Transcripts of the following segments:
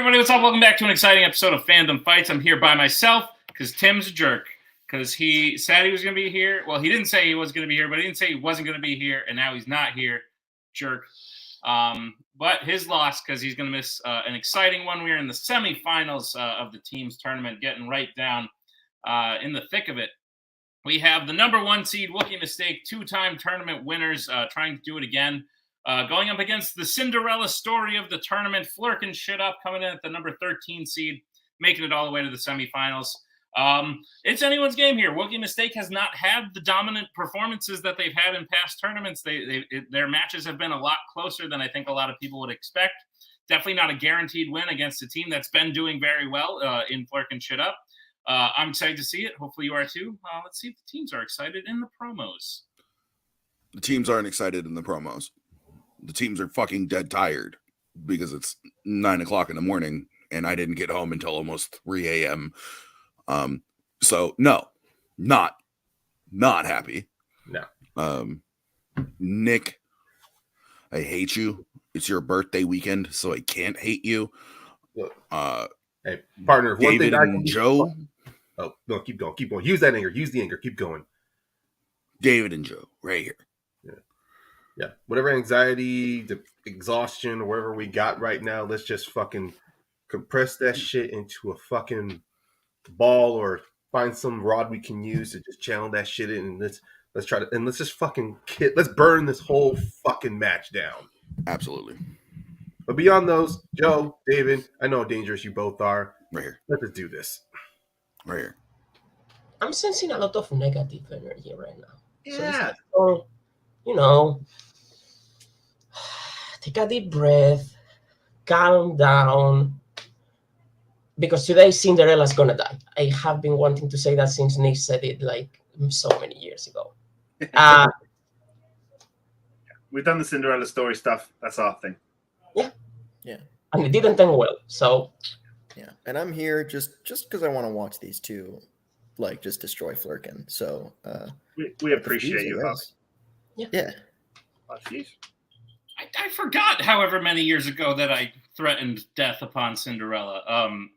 everybody, what's up? Welcome back to an exciting episode of Fandom Fights. I'm here by myself because Tim's a jerk. Because he said he was going to be here. Well, he didn't say he was going to be here, but he didn't say he wasn't going to be here, and now he's not here. Jerk. But his loss, because he's going to miss an exciting one. We're in the semifinals of the team's tournament, getting right down in the thick of it. We have the number 1 seed, Wookiee Mistake, 2-time tournament winners, trying to do it again. Going up against the Cinderella story of the tournament, Flerken shit up, coming in at the number 13 seed, making it all the way to the semifinals. It's anyone's game here. Wookiee Mistake has not had the dominant performances that they've had in past tournaments. Their matches have been a lot closer than I think a lot of people would expect. Definitely not a guaranteed win against a team that's been doing very well in Flerken shit up. I'm excited to see it. Hopefully you are too. Let's see if the teams are excited in the promos. The teams aren't excited in the promos. The teams are fucking dead tired because it's 9 o'clock in the morning and I didn't get home until almost 3 a.m. So no, not happy. No. Nick, I hate you. It's your birthday weekend, so I can't hate you. Look, hey, partner, one David thing I and can Joe. Oh, no, keep going. Use that anger. Use the anger. Keep going. David and Joe, right here. Yeah. Whatever anxiety, the exhaustion, or whatever we got right now, let's just fucking compress that shit into a fucking ball or find some rod we can use to just channel that shit in, and let's try to, and let's just fucking let's burn this whole fucking match down. Absolutely. But beyond those, Joe, David, I know how dangerous you both are. Right here. Let's just do this. Right here. I'm sensing a lot of negative energy right now. Yeah. So, you know, take a deep breath, calm down, because today Cinderella's gonna die. I have been wanting to say that since Nick said it like so many years ago. We've done the Cinderella story stuff. That's our thing. Yeah. And it didn't end well, so. Yeah, and I'm here just because I want to watch these two, like, just destroy Flerken. So we appreciate you, Huss. Yeah. Oh, jeez. I forgot however many years ago that I threatened death upon Cinderella. I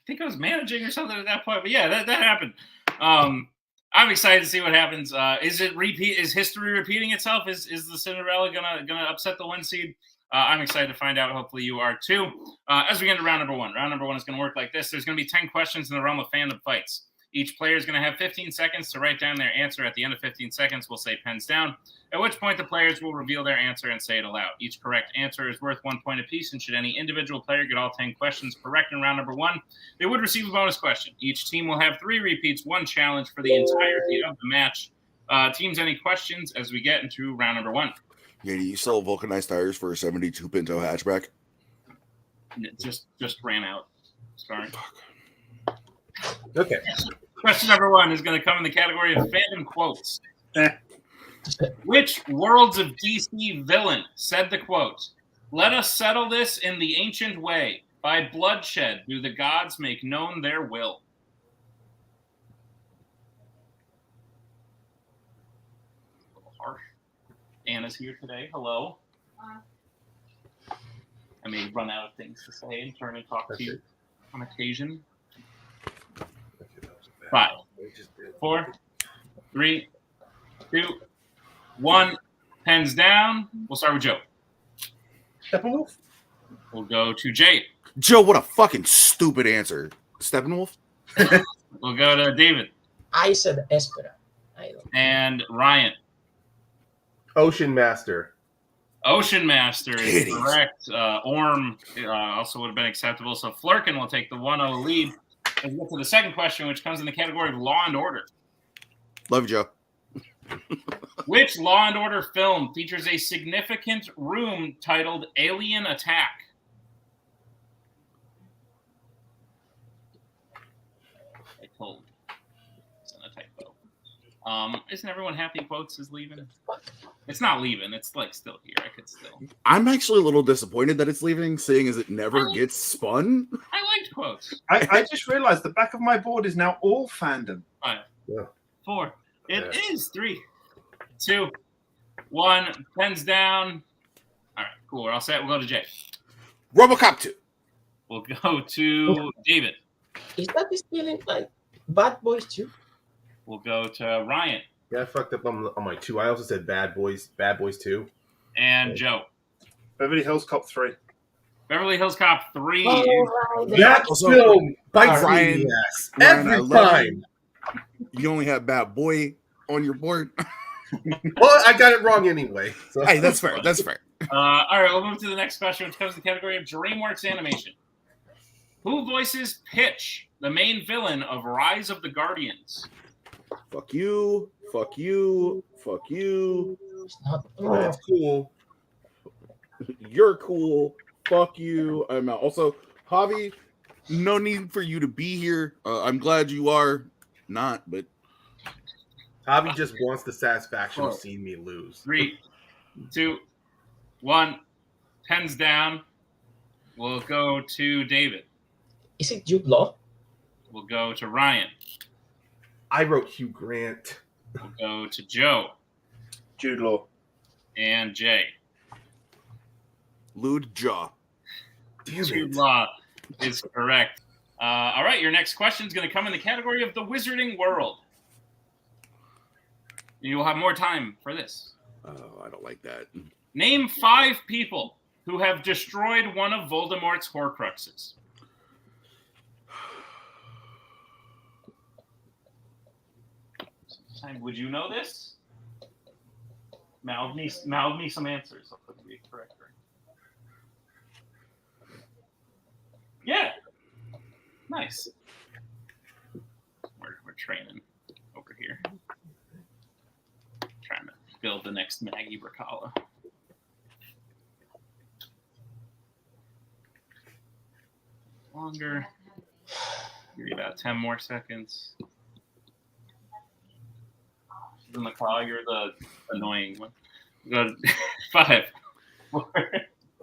think I was managing or something at that point, but yeah, that happened. I'm excited to see what happens. Is history repeating itself? Is the Cinderella gonna upset the 1 seed? I'm excited to find out. Hopefully you are too. As we get into round number 1. Round number 1 is going to work like this. There's going to be 10 questions in the realm of Fandom Fights. Each player is going to have 15 seconds to write down their answer. At the end of 15 seconds, we'll say pens down, at which point the players will reveal their answer and say it aloud. Each correct answer is worth 1 point apiece, and should any individual player get all 10 questions correct in round number 1, they would receive a bonus question. Each team will have 3 repeats, 1 challenge for the entirety of the match. Teams, any questions as we get into round number 1? Yeah, do you sell vulcanized tires for a 72 Pinto hatchback? Just ran out. Sorry. Okay. Question number 1 is going to come in the category of fandom quotes. Which Worlds of DC villain said the quote, "Let us settle this in the ancient way. By bloodshed do the gods make known their will"? A little harsh. Anna's here today. Hello. I may run out of things to say and turn and talk to you on occasion. 5, 4, 3, 2, 1. Pens down. We'll start with Joe. Steppenwolf? We'll go to Jade. Joe, what a fucking stupid answer. Steppenwolf? We'll go to David. I said Espera. And Ryan. Ocean Master. Ocean Master is Kitties. correct. Orm also would have been acceptable. So Flerken will take the 1-0 lead. Let's get to the second question, which comes in the category of Law and Order. Love you, Joe. Which Law and Order film features a significant room titled Alien Attack? I told you. It's not a typo. Isn't everyone happy Quotes is leaving? It's not leaving. It's like still here. I could still. I'm actually a little disappointed that it's leaving, seeing as it never gets spun. I liked Quotes. I just realized the back of my board is now all Fandom. 5, Yeah. 4. It is 3, 2, 1. Pens down. All right, cool. We're all set. We'll go to Jay. RoboCop 2. We'll go to David. Is that still in like Bad Boys 2? We'll go to Ryan Yeah, I fucked up on my 2. I also said Bad Boys 2. and Joe. Beverly Hills Cop 3. Beverly Hills Cop 3. Oh, right. That Also, film bites me Ryan- in the ass Ryan, I every love time. You only have Bad Boy on your board. Well, I got it wrong anyway. So. Hey, that's fair. That's fair. All right, we'll move to the next question, which comes in the category of DreamWorks animation. Who voices Pitch, the main villain of Rise of the Guardians? Fuck you. Fuck you. Fuck you. It's not. That's cool. You're cool. Fuck you. I'm out. Also, Javi, no need for you to be here. I'm glad you are not, but Javi just wants the satisfaction of seeing me lose. 3, 2, 1. Pens down. We'll go to David. Is it Jude Law? We'll go to Ryan. I wrote Hugh Grant. We'll go to Joe Jude Law. and Jay. lewd jaw. Damn Jude it. Law is correct. All right, your next question is going to come in the category of the Wizarding World. You will have more time for this. Oh, I don't like that. Name 5 people who have destroyed one of Voldemort's Horcruxes. Would you know this? Mouth me some answers. I'll put the correct. Yeah. Nice. We're training over here. Trying to build the next Maggie Bracala. Longer. Give you about 10 more seconds. She's in the cloud. You're the annoying one. Go to 5, 4,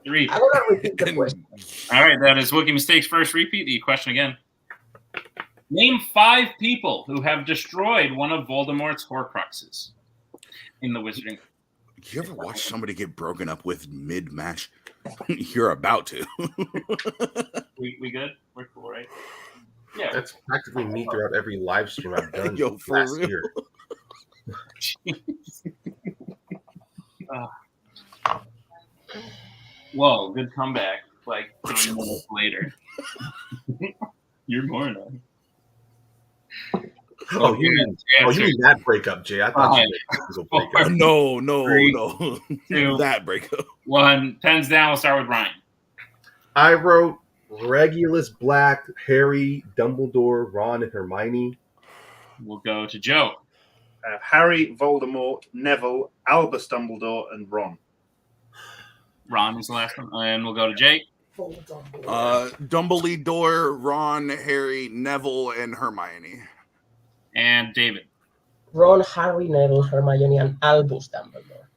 3. I'm gonna repeat the question. All right, that is Wookiee Mistakes first. Repeat the question again. Name 5 people who have destroyed one of Voldemort's Horcruxes in the Wizarding. You ever watch somebody get broken up with mid-match? You're about to. We good? We're cool, right? Yeah. That's practically me throughout every live stream I've done Yo, for last real? year. Whoa, good comeback. Like 3 minutes later. You're more than. Oh, you mean that breakup, Jay? I thought you meant physical breakup. No, 3, no. 2, That breakup. 1. Pens down. We'll start with Ryan. I wrote Regulus Black, Harry, Dumbledore, Ron, and Hermione. We'll go to Joe. Harry, Voldemort, Neville, Albus Dumbledore, and Ron. Ron is the last one. And we'll go to Jay. Dumbledore, Ron, Harry, Neville, and Hermione. And David. Ron, Harry, Neville, Hermione, and Albus Dumbledore.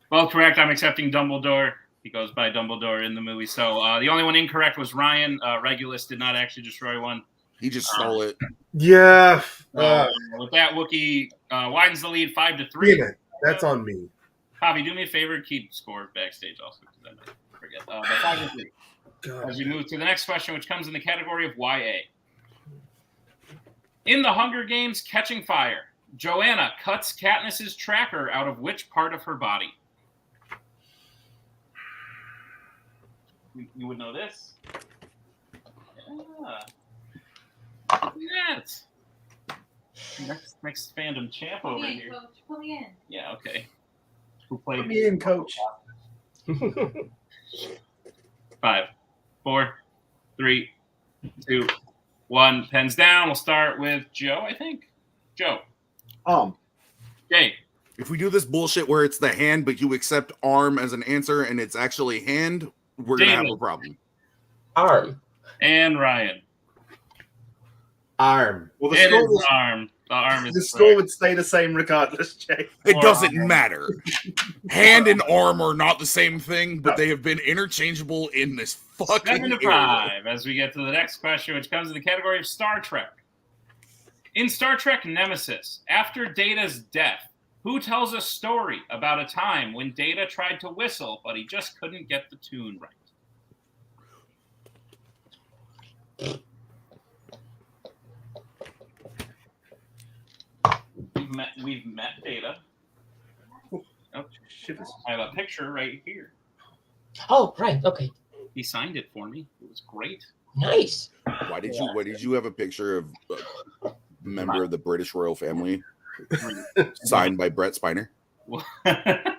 Well, correct. I'm accepting Dumbledore. He goes by Dumbledore in the movie. So the only one incorrect was Ryan. Regulus did not actually destroy one. He just stole it. Yeah. With that, Wookiee widens the lead 5-3. Damn it. That's on me. Javi, do me a favor. Keep score backstage also, because I might forget. But 5-3. God. As we move to the next question, which comes in the category of YA. In the Hunger Games Catching Fire, Joanna cuts Katniss's tracker out of which part of her body? You would know this. Yeah. Yes. Next fandom champ over here. Coach, pull me in. Yeah, okay. Who played Put me in, coach. 5, 4, 3, 2, 1. Pens down. We'll start with Joe, I think. Joe. Jay. If we do this bullshit where it's the hand, but you accept arm as an answer and it's actually hand, we're going to have a problem. Arm. And Ryan. Arm. Well, It is arm. The arm is the correct. score would stay the same regardless, Jay. It doesn't matter. Hand and arm are not the same thing, but No. they have been interchangeable in this fucking 7-5 area. as we get to the next question, which comes in the category of Star Trek. In Star Trek Nemesis, after Data's death, who tells a story about a time when Data tried to whistle, but he just couldn't get the tune right? met Data. Oh, Shivers. I have a picture right here. Oh, right. Okay. He signed it for me. It was great. Nice. Why did you have a picture of a member of the British royal family signed by Brett Spiner? That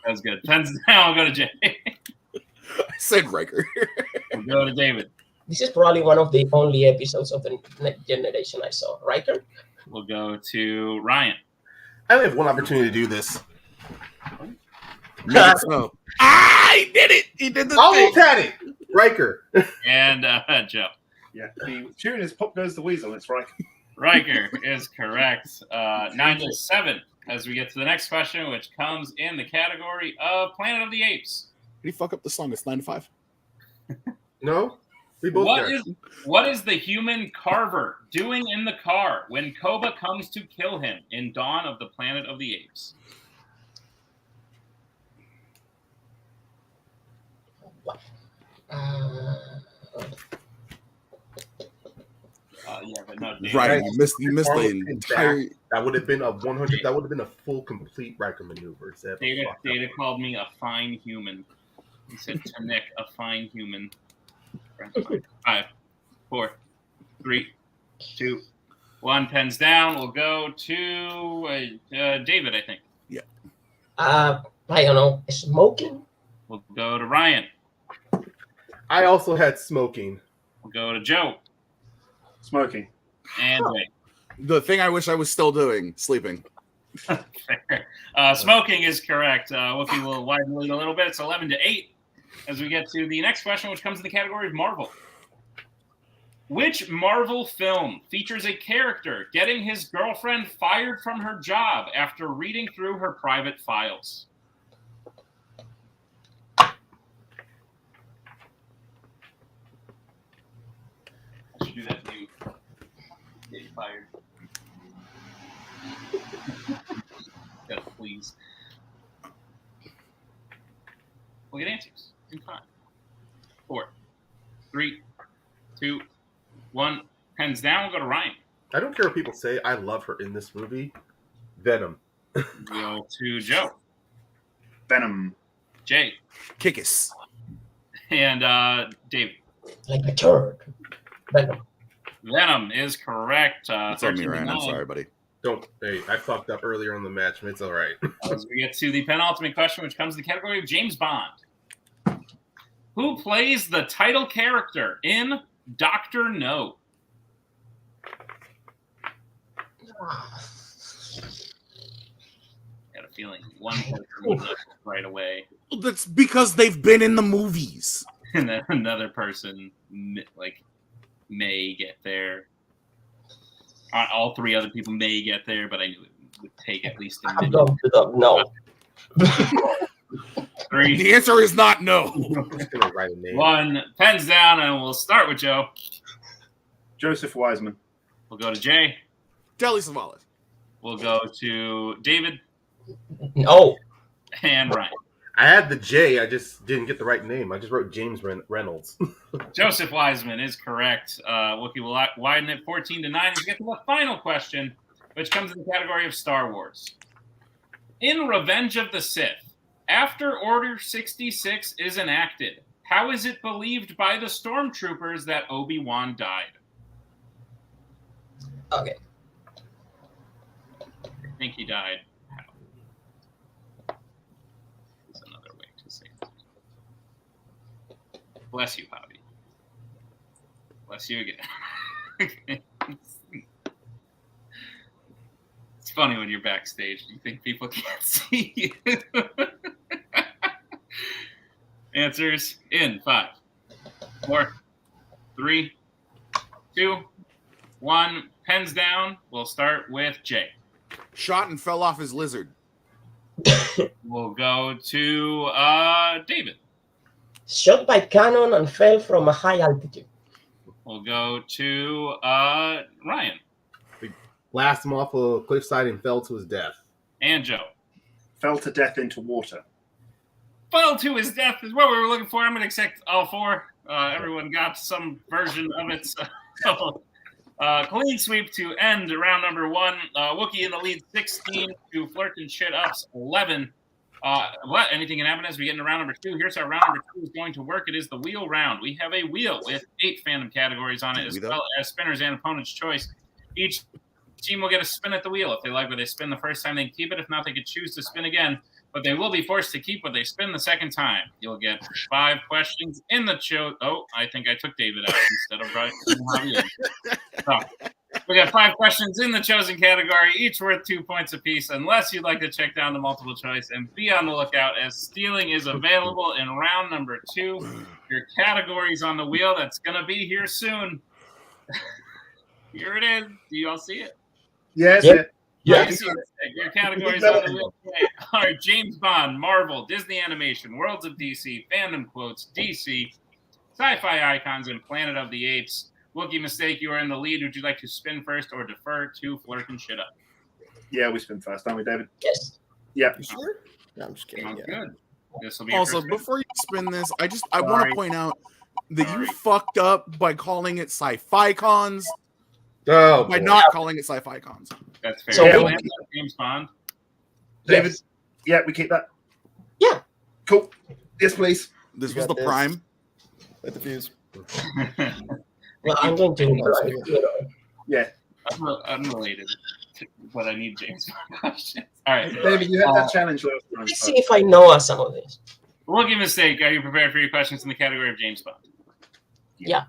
was good. Pens down. I'll go to Jay. I said Riker. We'll go to David. This is probably one of the only episodes of the Next Generation I saw. Riker? We'll go to Ryan. I only have one opportunity to do this. Make it snow. He did it. He did the Almost thing. had it. Riker. And Joe. Yeah, the tune is Pop Goes the Weasel. It's right. Riker is correct. 9-7 as we get to the next question, which comes in the category of Planet of the Apes. Did he fuck up the song? It's 9-5. No? We both got it. What is the human Carver doing in the car when Koba comes to kill him in Dawn of the Planet of the Apes? Yeah, but no. Dave. Right, you missed the entire. That would have been a 100. That would have been a full, complete Riker maneuver. Data called me a fine human. He said to Nick, a fine human. 5, 4, 3, 2, 1. Pens down. We'll go to David, I think. Yeah. I don't know. Smoking? We'll go to Ryan. I also had smoking. We'll go to Joe. Smoking. And Jay. The thing I wish I was still doing, sleeping. Fair. Smoking is correct. Wookiee will widen the lead a little bit. It's 11-8 as we get to the next question, which comes in the category of Marvel. Which Marvel film features a character getting his girlfriend fired from her job after reading through her private files? I should do that to you. Get you fired. Gotta please. We'll get answers in 5, 4, 3, 2, 1. Pens down. We'll go to Ryan. I don't care what people say. I love her in this movie. Venom. We'll go to Joe. Venom. Jay. Kickus. And David. Like a turd. Venom. Venom is correct. It's on me, Ryan. I'm 13-9. sorry, buddy. Don't. Hey, I fucked up earlier in the match. But it's all right. As we get to the penultimate question, which comes in the category of James Bond. Who plays the title character in Dr. No? Got a feeling one person will know right away, That's because they've been in the movies. and then another person may get there. All 3 other people may get there, but I knew it would take at least a I'm minute. going to the no. 3, The answer is not no. I'm just gonna write a name. 1. Pens down, and we'll start with Joe. Joseph Wiseman. We'll go to Jay. Deli Savalas. We'll go to David No. and Ryan. I had the J. I just didn't get the right name. I just wrote James Reynolds. Joseph Wiseman is correct. Wookiee will widen it 14-9 as we get to the final question, which comes in the category of Star Wars. In Revenge of the Sith, after Order 66 is enacted, how is it believed by the stormtroopers that Obi-Wan died? Okay. I think he died. How? Is another way to say that. Bless you, Hobby. Bless you again. It's funny when you're backstage. You think people can't see you. Answers in 5, 4, 3, 2, 1. Pens down. We'll start with Jay. Shot and fell off his lizard. We'll go to David. Shot by cannon and fell from a high altitude. We'll go to Ryan Blasted him off a cliffside and fell to his death. and Joe. Fell to death into water. Fell to his death is what we were looking for. I'm going to accept all 4. Everyone got some version of it. So, Clean sweep to end round number 1. Wookiee in the lead 16 to Flerken shit ups 11. What? Anything can happen as we get into round number 2. Here's how round number 2 is going to work. It is the wheel round. We have a wheel with 8 fandom categories on it, as well as spinners and opponent's choice. Each team will get a spin at the wheel. If they like what they spin the first time, they can keep it. If not, they could choose to spin again. But they will be forced to keep what they spin the second time. You'll get 5 questions in the show. Oh, I think I took David out instead of Javier. So, we got 5 questions in the chosen category, each worth 2 points apiece, unless you'd like to check down the multiple choice. And be on the lookout, as stealing is available in round number 2. Your categories on the wheel, that's going to be here soon. Here it is. Do you all see it? Yes. Yep. Yes. Your categories on the wheel today are James Bond, Marvel, Disney Animation, Worlds of DC, Fandom Quotes, DC, Sci-Fi Icons, and Planet of the Apes. Wookiee Mistake, you are in the lead. Would you like to spin first or defer to Flerken shit up? Yeah, we spin first, aren't we, David? Yes. Yeah. You sure? No, I'm just kidding. Sounds Yeah. good. This will be Also, before you spin this, I want to point out that you fucked up by calling it sci-fi cons. Oh, By boy. not calling it sci-fi cons. That's fair. So Yeah, we- James Bond. David? Yes. Yeah, we keep that? Yeah. Cool. Yes, please. This You was the got this. prime. Light the fuse. Well, I'm going to. Yeah. Unrelated, but I need James Bond questions. All right. David, you had that challenge last time. Let's see if I know some of this. Wookiee Mistake, are you prepared for your questions in the category of James Bond? Yeah.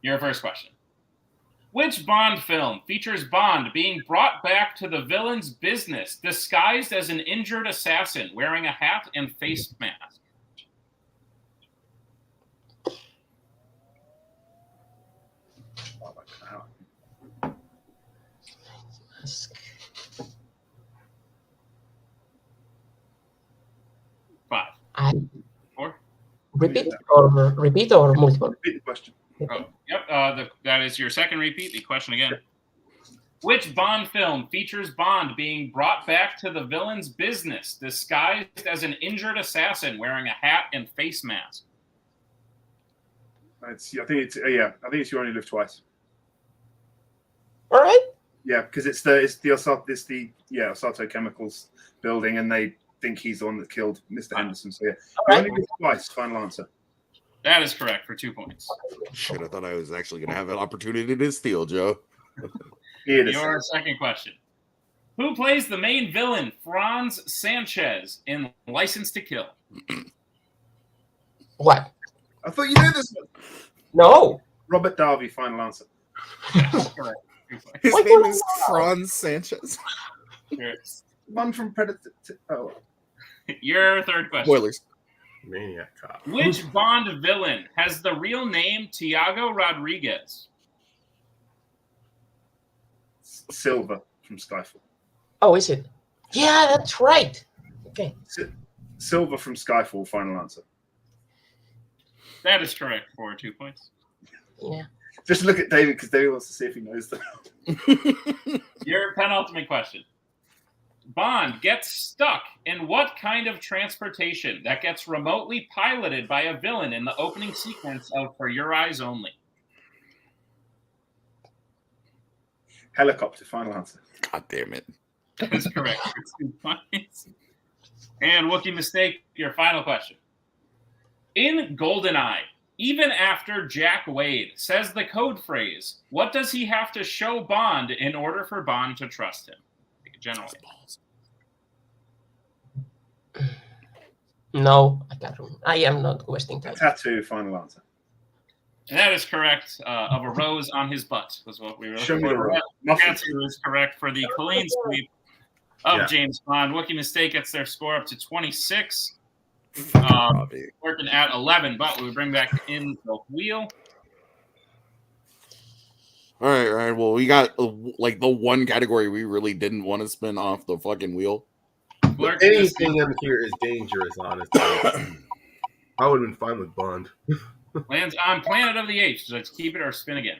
Your first question. Which Bond film features Bond being brought back to the villain's business disguised as an injured assassin wearing a hat and face mask? Five. I 4. repeat or multiple? Repeat the question. Oh, yep. That is your second repeat. The question again. Which Bond film features Bond being brought back to the villain's business disguised as an injured assassin wearing a hat and face mask? I think it's You Only Live Twice. All right. Yeah, because it's the Osato Chemicals building, and they think he's the one that killed Mr. Henderson. So yeah, All You right. Only Live Twice. Final answer. That is correct for 2 points. Shit, I thought I was actually going to have an opportunity to steal, Joe. Here it is. Your second question. Who plays the main villain, Franz Sanchez, in License to Kill? What? I thought you knew this one. No. Robert Darby. Final answer. That's correct. 2 points. His What name the is Franz Sanchez. One from Predator. Your third question. Spoilers. Maniac Cop. Which Bond villain has the real name Tiago Rodriguez? Silver from Skyfall. Oh, is it? Yeah, that's right. Okay. Silver from Skyfall. Final answer. That is correct for 2 points. Yeah. Just look at David because David wants to see if he knows that. Your penultimate question. Bond gets stuck in what kind of transportation that gets remotely piloted by a villain in the opening sequence of For Your Eyes Only? Helicopter. Final answer. God damn it. That is correct for 2 points. And Wookiee Mistake, your final question. In GoldenEye, even after Jack Wade says the code phrase, what does he have to show Bond in order for Bond to trust him? Generally. No, I can't remember. I am not wasting time. Tattoo. Final answer. And that is correct. Of a rose on his butt was what we were Show looking me the for. rose. That answer is correct for the clean sweep of Yeah. James Bond. Wookiee Mistake gets their score up to 26. Robbie. Working at 11, but we bring back in the wheel. All right. Well, we got like the one category we really didn't want to spin off the fucking wheel. Flerken Anything in here is dangerous, honestly. I would have been fine with Bond. lands on Planet of the Apes. So let's keep it or spin again.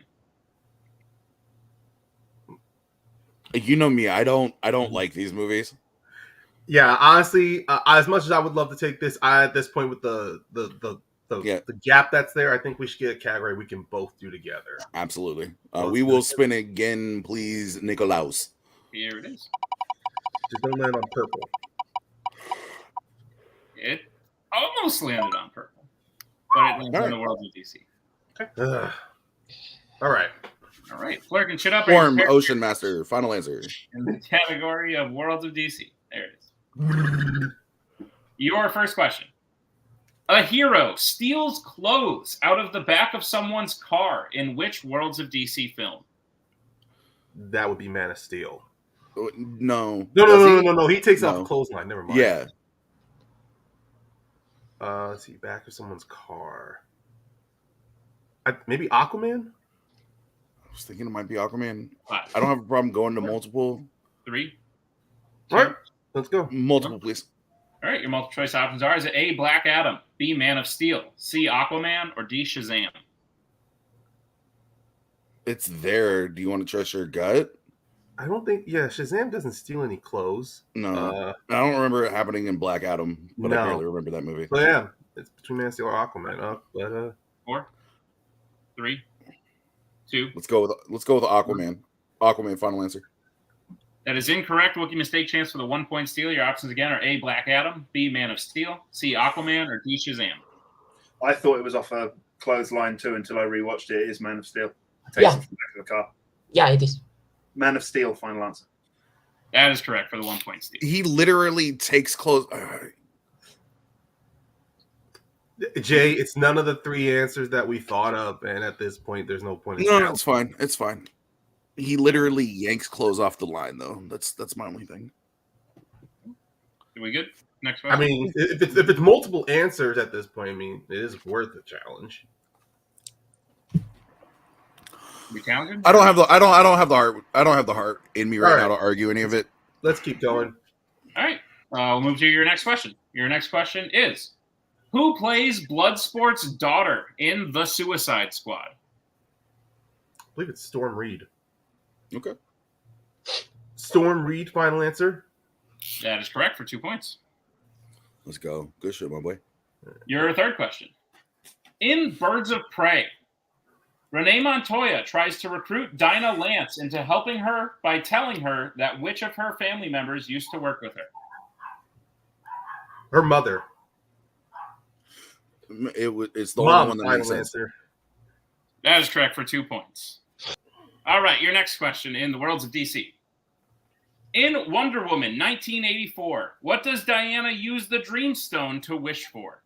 You know me. I don't like these movies. Yeah, honestly, as much as I would love to take this, at this point with the So Yeah. the gap that's there, I think we should get a category we can both do together. Absolutely. Let's We do will it. spin again, please, Nicolaus. Here it is. Just don't land on purple. It almost landed on purple, but it landed on the World of DC. Ugh. All right. All right, Flerken, shut up. Form Ocean Master. Final answer. In the category of Worlds of DC. There it is. Your first question. A hero steals clothes out of the back of someone's car in which Worlds of DC film? That would be Man of Steel. No. No. Does he? No. He takes No. off clothesline. Never mind. Yeah. Let's see. Back of someone's car. Maybe Aquaman? I was thinking it might be Aquaman. 5, I don't have a problem going to multiple. 3. All right. Let's go. Multiple, please. All right, your multiple choice options are: is it A, Black Adam, B, Man of Steel, C, Aquaman, or D, Shazam? It's there. Do you want to trust your gut? I don't think. Yeah, Shazam doesn't steal any clothes. No. I don't remember it happening in Black Adam, but I No. barely remember that movie. But yeah, it's between Man of Steel or Aquaman. 4, 3, 2. Let's go with Aquaman. Aquaman, final answer. That is incorrect. Wookiee mistake chance for the 1-point steal. Your options again are A, Black Adam, B, Man of Steel, C, Aquaman, or D, Shazam. I thought it was off a clothesline too until I rewatched it. It is Man of Steel. Yeah. Takes it from the back of the car. Yeah, it is. Man of Steel, final answer. That is correct for the 1-point steal. He literally takes clothes. Jay, it's none of the 3 answers that we thought of, and at this point, there's no point in No, it's fine. It's fine. He literally yanks clothes off the line, though. That's my only thing. Are we good? Next I question. mean, if it's multiple answers at this point, I mean, it is worth the challenge. We challenging? I don't have the heart in me right now to argue any of it. Let's keep going. All right. We'll move to your next question. Your next question is: who plays Bloodsport's daughter in The Suicide Squad? I believe it's Storm Reed. Okay. Storm Reed, final answer. That is correct for 2 points. Let's go. Good shit, my boy. Your third question. In Birds of Prey, Renee Montoya tries to recruit Dinah Lance into helping her by telling her that which of her family members used to work with her? Her mother. It's the Mom, only one that makes final sense. answer. That is correct for 2 points. All right, your next question in the Worlds of DC. In Wonder Woman 1984, what does Diana use the Dreamstone to wish for?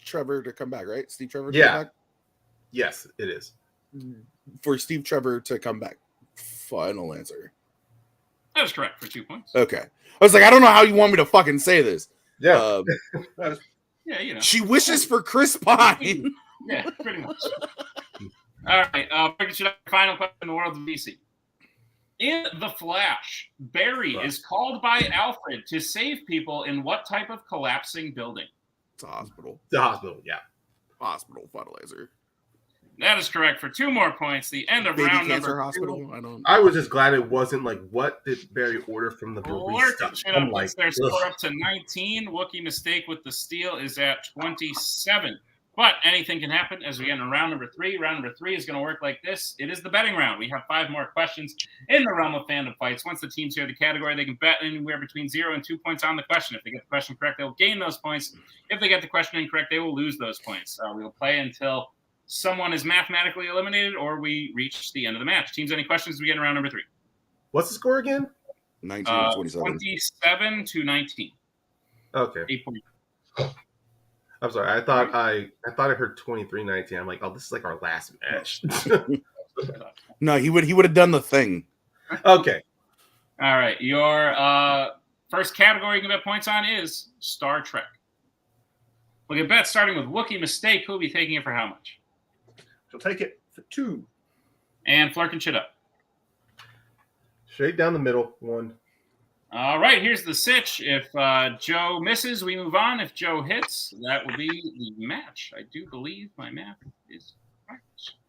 Trevor to come back, right? Steve Trevor to Yeah. come back? Yes, it is. For Steve Trevor to come back. Final answer. That is correct for 2 points. Okay. I was like, I don't know how you want me to fucking say this. Yeah. Yeah, you know. She wishes for Chris Pine. Yeah, pretty much. All right, final question in the World of DC. In The Flash, Barry is called by Alfred to save people in what type of collapsing building? It's a hospital. The hospital, yeah. Hospital, final answer. That is correct for 2 more points. The end of Baby round cancer number hospital. 2. I don't. I was just glad it wasn't like, what did Barry order from the barista? I'm like, Their score ugh. up to 19. Wookiee mistake with the steal is at 27. But anything can happen as we get into round number 3. Round number 3 is going to work like this. It is the betting round. We have 5 more questions in the realm of fandom fights. Once the teams hear the category, they can bet anywhere between 0 and 2 points on the question. If they get the question correct, they'll gain those points. If they get the question incorrect, they will lose those points. We'll play until someone is mathematically eliminated or we reach the end of the match. Teams, any questions as we get in round number 3? What's the score again? 19 27. 27 to 19. Okay. 8 points. I'm sorry. I thought I heard 23-19. I'm like, oh, this is like our last match. No, he would have done the thing. Okay. All right. Your first category you can bet points on is Star Trek. We'll get bets starting with Wookiee mistake. Who'll be taking it for how much? She'll take it for 2. And Flerken shit up. Straight down the middle. 1. All right. Here's the sitch. If Joe misses, we move on. If Joe hits, that will be the match. I do believe my math is right.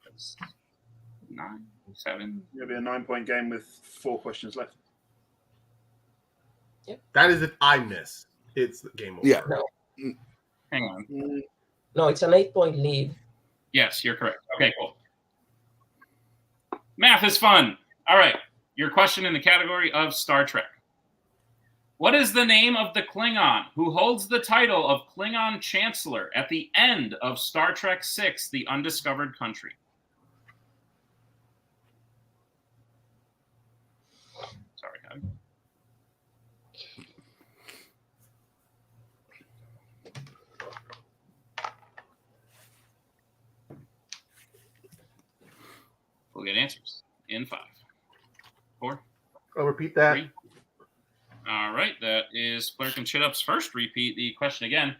That's 9, 7. It'll be a 9-point game with 4 questions left. That is if I miss. It's game over. Yeah. No. Hang on. No, it's an 8-point lead. Yes, you're correct. Okay, cool. Math is fun. All right. Your question in the category of Star Trek. What is the name of the Klingon who holds the title of Klingon Chancellor at the end of Star Trek VI, The Undiscovered Country? Sorry, Javi. We'll get answers in 5, 4, I'll repeat that. 3. All right, that is Flerken Chitup's first repeat. The question again.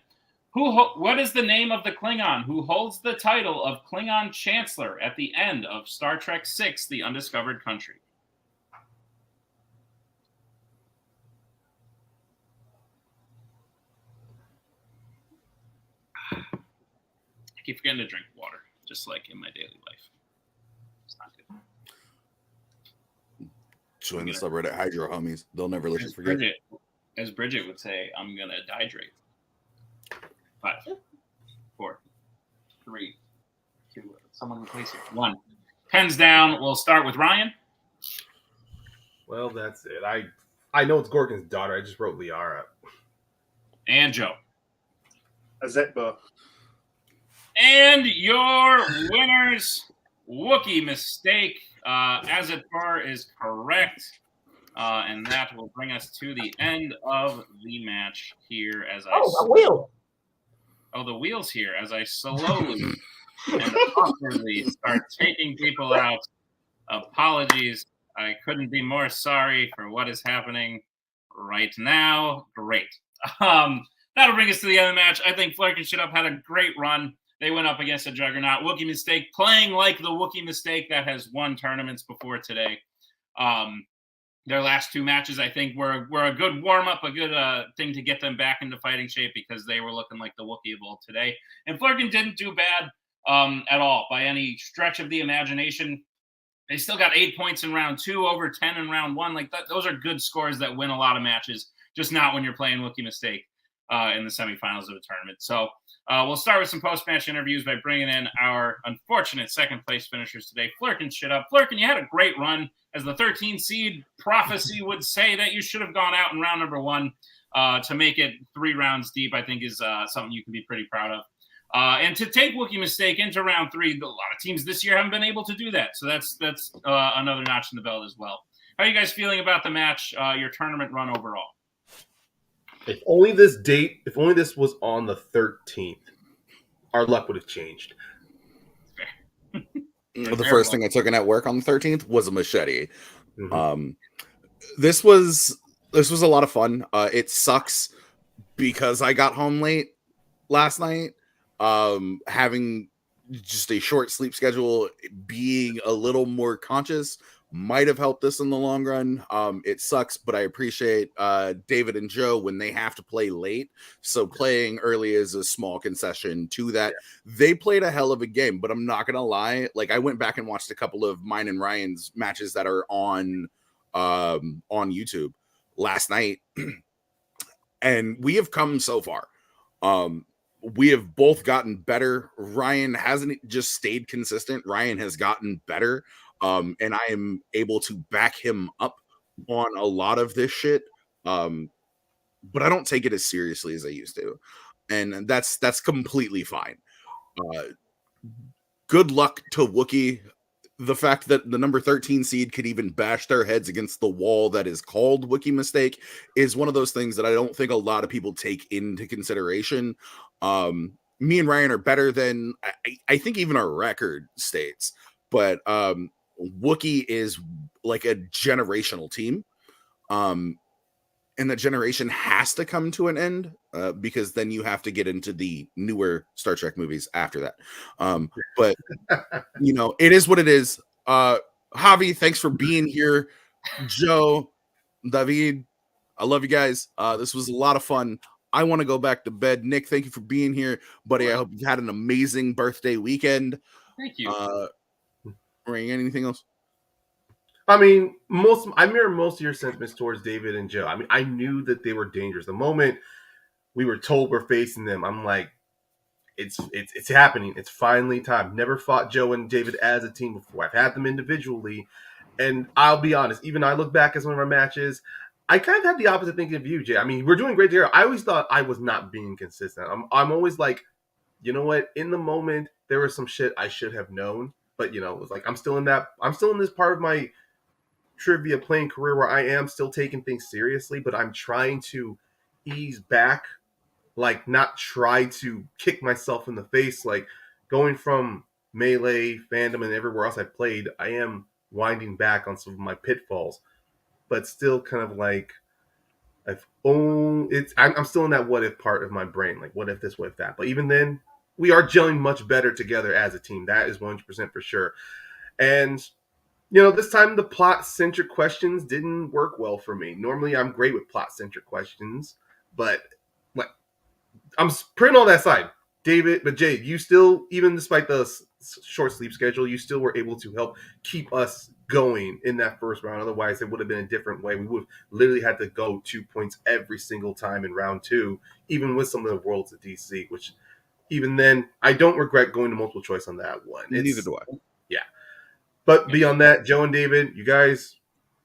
What is the name of the Klingon who holds the title of Klingon Chancellor at the end of Star Trek VI, The Undiscovered Country? I keep forgetting to drink water, just like in my daily life. It's not good. Join the subreddit, hide your homies. They'll never let you forget. As Bridget would say, I'm going to dehydrate. 5, 4, 3, 2. Someone replace it. 1. Pens down. We'll start with Ryan. Well, that's it. I know it's Gorgon's daughter. I just wrote Liara. And Joe. Azetba. And your winners, Wookiee Mistake. Azetbar is correct. And that will bring us to the end of the match here as I... Oh, a wheel! Oh, the wheel's here as I slowly and awkwardly start taking people out. Apologies. I couldn't be more sorry for what is happening right now. Great. That'll bring us to the end of the match. I think Flerken Shit Up had a great run. They went up against a juggernaut. Wookiee Mistake, playing like the Wookiee Mistake that has won tournaments before today. Their last 2 matches, I think, were a good warm-up, a good thing to get them back into fighting shape because they were looking like the Wookiee of old today. And Flerken didn't do bad at all by any stretch of the imagination. They still got 8 points in round 2, over 10 in round 1. Like those are good scores that win a lot of matches, just not when you're playing Wookiee Mistake in the semifinals of a tournament. So we'll start with some post-match interviews by bringing in our unfortunate second-place finishers today. Flerken Shit Up. Flerken, you had a great run. As the 13 seed prophecy would say that you should have gone out in round number 1 to make it 3 rounds deep, I think is something you can be pretty proud of. And to take Wookiee Mistake into round 3, a lot of teams this year haven't been able to do that. So that's another notch in the belt as well. How are you guys feeling about the match, your tournament run overall? If only this was on the 13th, our luck would have changed. The first thing I took in at work on the 13th was a machete. Mm-hmm. This was a lot of fun. It sucks because I got home late last night. Having just a short sleep schedule, being a little more conscious might have helped us in the long run. It sucks, but I appreciate David and Joe when they have to play late. So playing early is a small concession to that. Yeah. They played a hell of a game, but I'm not gonna lie. Like I went back and watched a couple of mine and Ryan's matches that are on YouTube last night, and we have come so far. We have both gotten better. Ryan hasn't just stayed consistent. Ryan has gotten better. And I am able to back him up on a lot of this shit. But I don't take it as seriously as I used to. And that's completely fine. Good luck to Wookiee. The fact that the number 13 seed could even bash their heads against the wall that is called Wookiee Mistake is one of those things that I don't think a lot of people take into consideration. Me and Ryan are better than I think even our record states. But Wookiee is like a generational team. And that generation has to come to an end because then you have to get into the newer Star Trek movies after that. But, you know, it is what it is. Javi, thanks for being here. Joe, David, I love you guys. This was a lot of fun. I want to go back to bed. Nick, thank you for being here, buddy. I hope you had an amazing birthday weekend. Thank you. Ring, anything else? I mean, I mirror most of your sentiments towards David and Joe. I mean, I knew that they were dangerous. The moment we were told we're facing them, I'm like, It's happening. It's finally time. Never fought Joe and David as a team before. I've had them individually, and I'll be honest. Even I look back at some of our matches. I kind of had the opposite thinking of you, Jay. I mean, we're doing great there. I always thought I was not being consistent. I'm always like, you know what? In the moment, there was some shit I should have known, but it was like I'm still in this part of my trivia playing career where I am still taking things seriously, but I'm trying to ease back, like not try to kick myself in the face, like going from Melee, Fandom, and everywhere else I played. I am winding back on some of my pitfalls, but still kind of like I'm still in that what if part of my brain, like what if this, what if that. But even then, we are gelling much better together as a team. That is 100% for sure. And this time the plot-centric questions didn't work well for me. Normally, I'm great with plot-centric questions, but I'm putting all that aside. David, but Jay, you still, even despite the short sleep schedule, you still were able to help keep us going in that first round. Otherwise, it would have been a different way. We would have literally had to go 2 points every single time in round 2, even with some of the worlds at DC, which even then, I don't regret going to multiple choice on that one. Neither do I. Yeah. But beyond that, Joe and David, you guys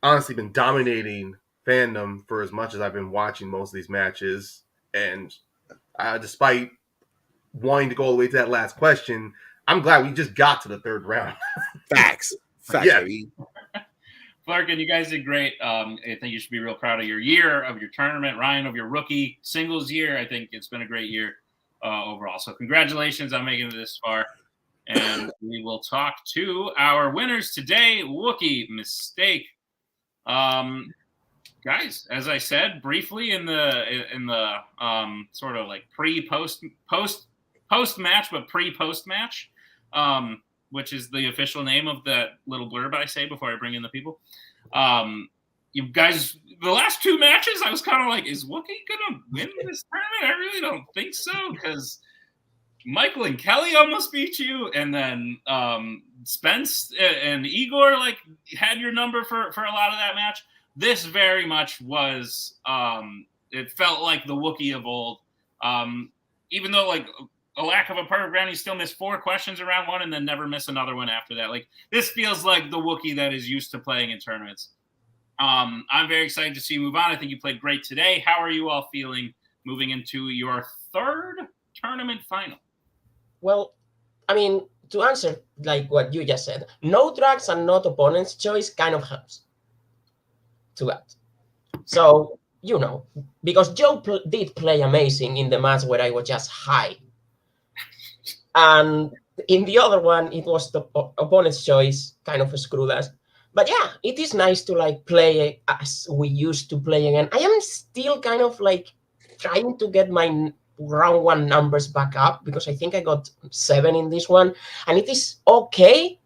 honestly been dominating Fandom for as much as I've been watching most of these matches. And despite wanting to go all the way to that last question, I'm glad we just got to the third round. Facts. Yeah. Baby. Flerken, you guys did great. I think you should be real proud of your year, of your tournament. Ryan, of your rookie singles year. I think it's been a great year overall. So congratulations on making it this far. And we will talk to our winners today. Wookiee Mistake. Guys, as I said briefly in the sort of like post match, but pre-post match, which is the official name of that little blurb I say before I bring in the people. You guys, the last 2 matches, I was kind of like, is Wookiee gonna win this tournament? I really don't think so, because Michael and Kelly almost beat you, and then Spence and Igor had your number for a lot of that match. This very much was it felt like the Wookiee of old. Even though a lack of a perfect round, he still missed 4 questions in round 1 and then never miss another one after that. This feels like the Wookiee that is used to playing in tournaments. I'm very excited to see you move on. I think you played great today. How are you all feeling moving into your 3rd tournament final? Well, I mean, to answer what you just said, no drags and not opponent's choice kind of helps to that. So, because Joe did play amazing in the match where I was just high. And in the other one, it was the opponent's choice, kind of screwed us. But yeah, it is nice to play as we used to play again. I am still kind of trying to get my round 1 numbers back up, because I think I got 7 in this one, and it is okay.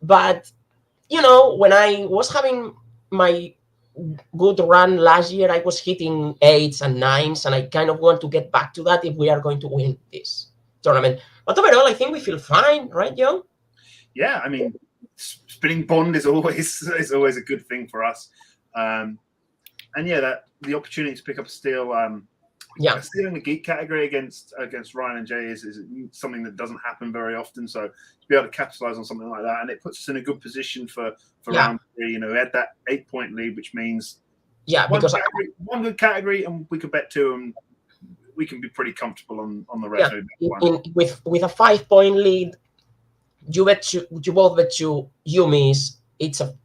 But when I was having my good run last year, I was hitting 8s and 9s, and I kind of want to get back to that if we are going to win this tournament. But overall, I think we feel fine, right, Joe? Yeah, I mean, spinning Bond is always a good thing for us. And yeah, that the opportunity to pick up a steal. Still in the geek category against Ryan and Jay is something that doesn't happen very often. So to be able to capitalize on something like that, and it puts us in a good position for round 3. We had that 8-point lead, which means one good category, and we could bet 2, and we can be pretty comfortable on the rest. With a 5-point lead, you both bet 2, you miss. It's a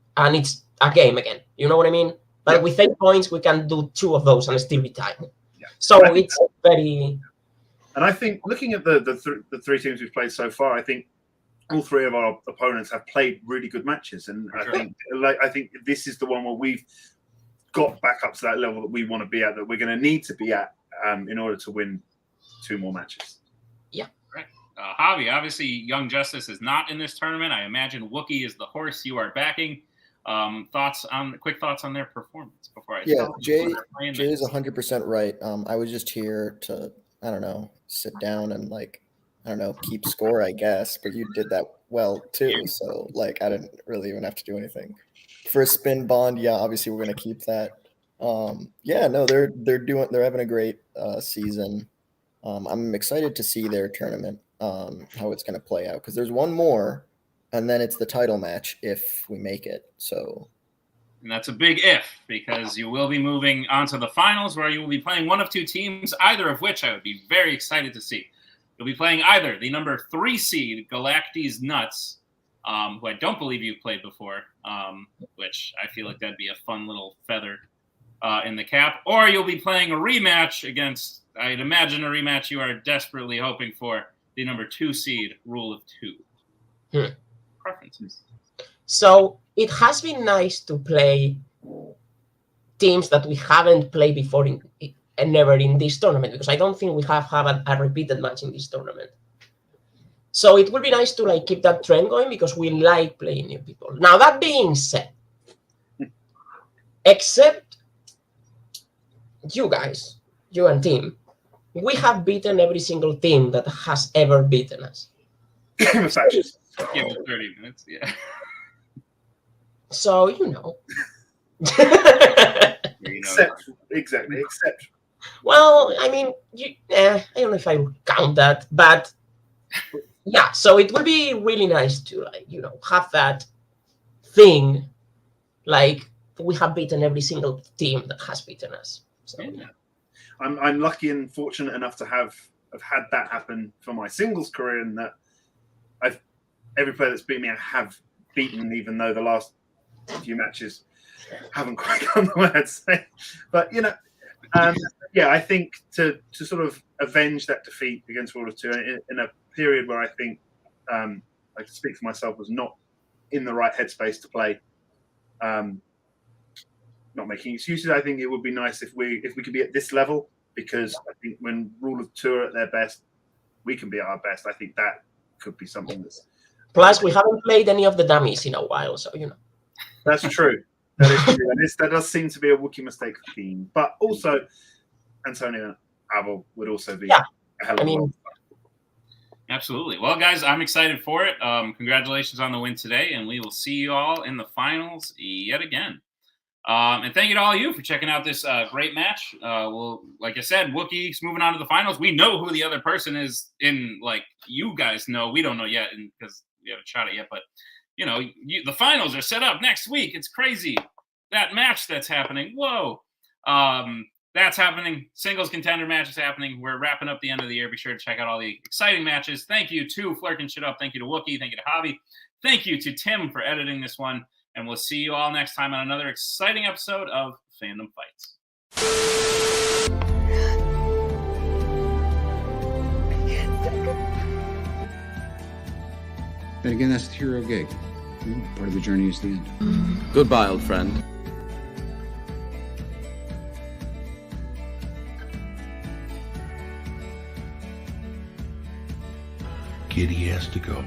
game again. You know what I mean? But with 8 points, we can do 2 of those and still be tied. So it's very. And I think looking at the 3 teams we've played so far, I think all 3 of our opponents have played really good matches, and I think this is the one where we've got back up to that level that we want to be at, that we're going to need to be at in order to win 2 more matches. Yeah. Right. Javi, obviously, Young Justice is not in this tournament. I imagine Wookiee is the horse you are backing. Quick thoughts on their performance before I Jay is 100% right. I was just here to sit down and keep score, I guess, but you did that well too, so I didn't really even have to do anything. For a spin Bond, obviously we're gonna keep that. They're having a great season. I'm excited to see their tournament, how it's going to play out, because there's one more, and then it's the title match if we make it. So, and that's a big if, because you will be moving on to the finals, where you will be playing one of two teams, either of which I would be very excited to see. You'll be playing either the number 3 seed Galactes Nuts, who I don't believe you've played before, which I feel like that'd be a fun little feather in the cap, or you'll be playing a rematch against, I'd imagine a rematch you are desperately hoping for, the number 2 seed Rule of 2. Preferences. So it has been nice to play teams that we haven't played before and never in this tournament, because I don't think we have had a repeated match in this tournament. So it would be nice to like keep that trend going, because we like playing new people. Now, that being said, except you guys, you and team, we have beaten every single team that has ever beaten us. Give it 30 minutes, yeah. So, you know. Except. Well, I mean, I don't know if I would count that, but yeah. So it would be really nice to, like, you know, have that thing, like we have beaten every single team that has beaten us. So, yeah. I'm lucky and fortunate enough to have had that happen for my singles career, and that every player that's beat me I have beaten, even though the last few matches haven't quite gone the way I'd say. But you know, yeah, I think to sort of avenge that defeat against Rule of 2 in a period where I think, like to speak for myself, was not in the right headspace to play. Not making excuses. I think it would be nice if we could be at this level, because I think when Rule of 2 are at their best, we can be at our best. I think that could be something that's. Plus, we haven't played any of the dummies in a while, so you know. That's true. That is true. And that does seem to be a Wookiee mistake theme. But also, Antonio Abel would also be a hell of a lot. Absolutely. Well, guys, I'm excited for it. Congratulations on the win today, and we will see you all in the finals yet again. And thank you to all of you for checking out this great match. Well, like I said, Wookiee's moving on to the finals. We know who the other person is in, like, you guys know. We don't know yet because we haven't shot it yet, but you know, the finals are set up next week. It's crazy. That match that's happening. Whoa. That's happening. Singles contender match is happening. We're wrapping up the end of the year. Be sure to check out all the exciting matches. Thank you to Flerken Shit Up. Thank you to Wookiee. Thank you to Javi. Thank you to Tim for editing this one. And we'll see you all next time on another exciting episode of Fandom Fights. But again, that's the hero gig. Part of the journey is the end. Goodbye, old friend. Kitty has to go.